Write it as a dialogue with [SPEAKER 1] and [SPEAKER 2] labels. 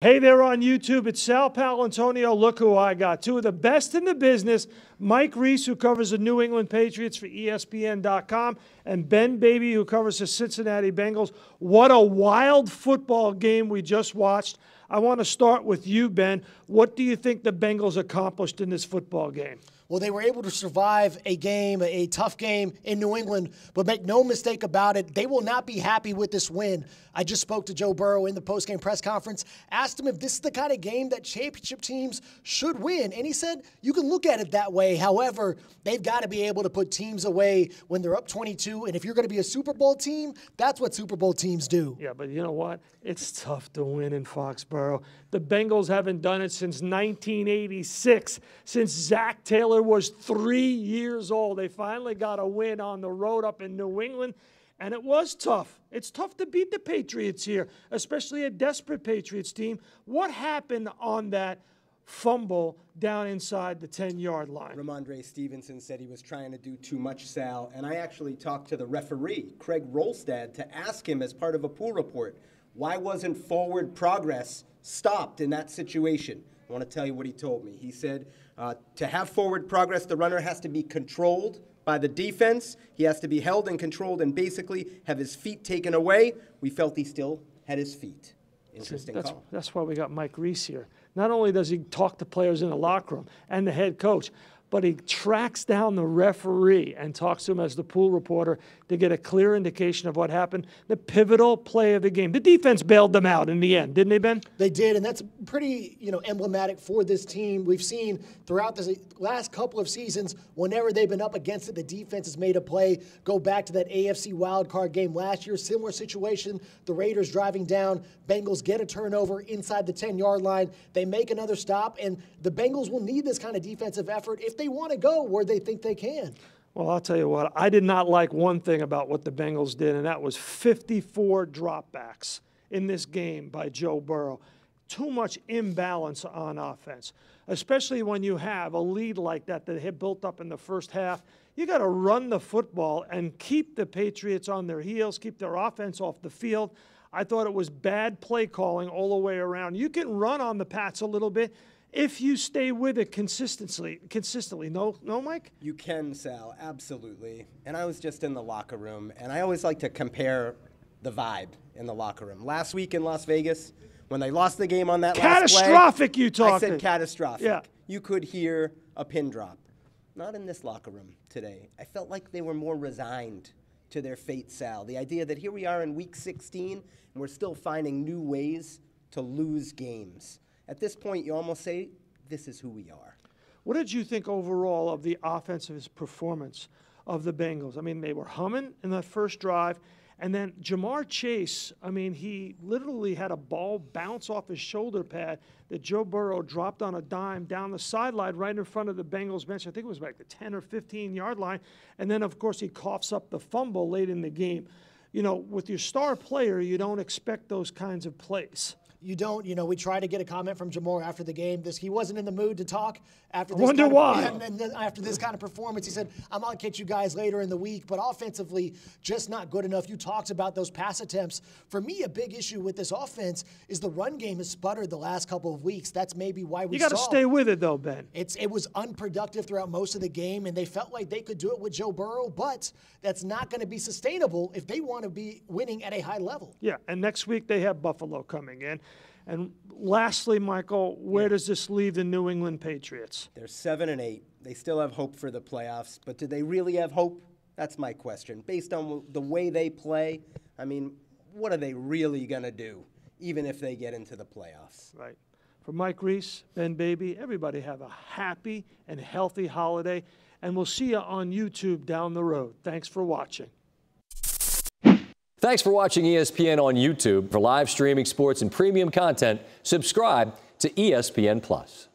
[SPEAKER 1] Hey there on YouTube, it's Sal Paolantonio. Look who I got. Two of the best in the business, Mike Reiss, who covers the New England Patriots for ESPN.com, and Ben Baby, who covers the Cincinnati Bengals. What a wild football game we just watched. I want to start with you, Ben. What do you think the Bengals accomplished in this football game?
[SPEAKER 2] Well, they were able to survive a game, a tough game in New England, but make no mistake about it, they will not be happy with this win. I just spoke to Joe Burrow in the postgame press conference, asked him if this is the kind of game that championship teams should win, and he said you can look at it that way. However, they've got to be able to put teams away when they're up 22, and if you're going to be a Super Bowl team, that's what Super Bowl teams do.
[SPEAKER 1] Yeah, but you know what? It's tough to win in Foxborough. The Bengals haven't done it since 1986, since Zach Taylor was 3 years old. They finally got a win on the road up in New England, and it was tough. It's tough to beat the Patriots here, especially a desperate Patriots team. What happened on that fumble down inside the 10-yard line?
[SPEAKER 3] Ramondre Stevenson said he was trying to do too much, Sal, and I actually talked to the referee, Craig Rolstad, to ask him as part of a pool report, why wasn't forward progress stopped in that situation? I want to tell you what he told me. He said to have forward progress, the runner has to be controlled by the defense. He has to be held and controlled and basically have his feet taken away. We felt he still had his feet. Interesting call.
[SPEAKER 1] That's why we got Mike Reiss here. Not only does he talk to players in the locker room and the head coach, but he tracks down the referee and talks to him as the pool reporter to get a clear indication of what happened. The pivotal play of the game. The defense bailed them out in the end, didn't they, Ben?
[SPEAKER 2] They did, and that's pretty, emblematic for this team. We've seen throughout the last couple of seasons, whenever they've been up against it, the defense has made a play. Go back to that AFC wildcard game last year, similar situation. The Raiders driving down, Bengals get a turnover inside the 10-yard line. They make another stop, and the Bengals will need this kind of defensive effort if they want to go where they think they can.
[SPEAKER 1] Well, I'll tell you what, I did not like one thing about what the Bengals did, and that was 54 dropbacks in this game by Joe Burrow. Too much imbalance on offense, especially when you have a lead like that they had built up in the first half. You got to run the football and keep the Patriots on their heels, keep their offense off the field. I thought it was bad play calling all the way around. You can run on the Pats a little bit if you stay with it consistently. No, Mike?
[SPEAKER 3] You can, Sal, absolutely. And I was just in the locker room, and I always like to compare the vibe in the locker room. Last week in Las Vegas, when they lost the game on that last play,
[SPEAKER 1] catastrophic, you talked.
[SPEAKER 3] I said catastrophic.
[SPEAKER 1] Yeah.
[SPEAKER 3] You could hear a pin drop. Not in this locker room today. I felt like they were more resigned to their fate, Sal. The idea that here we are in Week 16, and we're still finding new ways to lose games. At this point, you almost say, this is who we are.
[SPEAKER 1] What did you think overall of the offensive performance of the Bengals? I mean, they were humming in that first drive. And then Jamar Chase, I mean, he literally had a ball bounce off his shoulder pad that Joe Burrow dropped on a dime down the sideline right in front of the Bengals bench. I think it was like the 10 or 15-yard line. And then, of course, he coughs up the fumble late in the game. You know, with your star player, you don't expect those kinds of plays.
[SPEAKER 2] You don't, we tried to get a comment from Jamar after the game. He wasn't in the mood to talk after this.
[SPEAKER 1] I wonder why.
[SPEAKER 2] And then after this kind of performance, he said, I'm going to catch you guys later in the week. But offensively, just not good enough. You talked about those pass attempts. For me, a big issue with this offense is the run game has sputtered the last couple of weeks. That's maybe why we saw.
[SPEAKER 1] You got to stay with it, though, Ben.
[SPEAKER 2] It was unproductive throughout most of the game, and they felt like they could do it with Joe Burrow, but that's not going to be sustainable if they want to be winning at a high level.
[SPEAKER 1] Yeah, and next week they have Buffalo coming in. And lastly, Michael, where does this leave the New England Patriots?
[SPEAKER 3] They're 7-8. They still have hope for the playoffs, but do they really have hope? That's my question. Based on the way they play, I mean, what are they really going to do, even if they get into the playoffs?
[SPEAKER 1] Right. For Mike Reiss, Ben Baby, everybody have a happy and healthy holiday, and we'll see you on YouTube down the road. Thanks for watching.
[SPEAKER 4] Thanks for watching ESPN on YouTube. For live streaming sports and premium content, subscribe to ESPN+.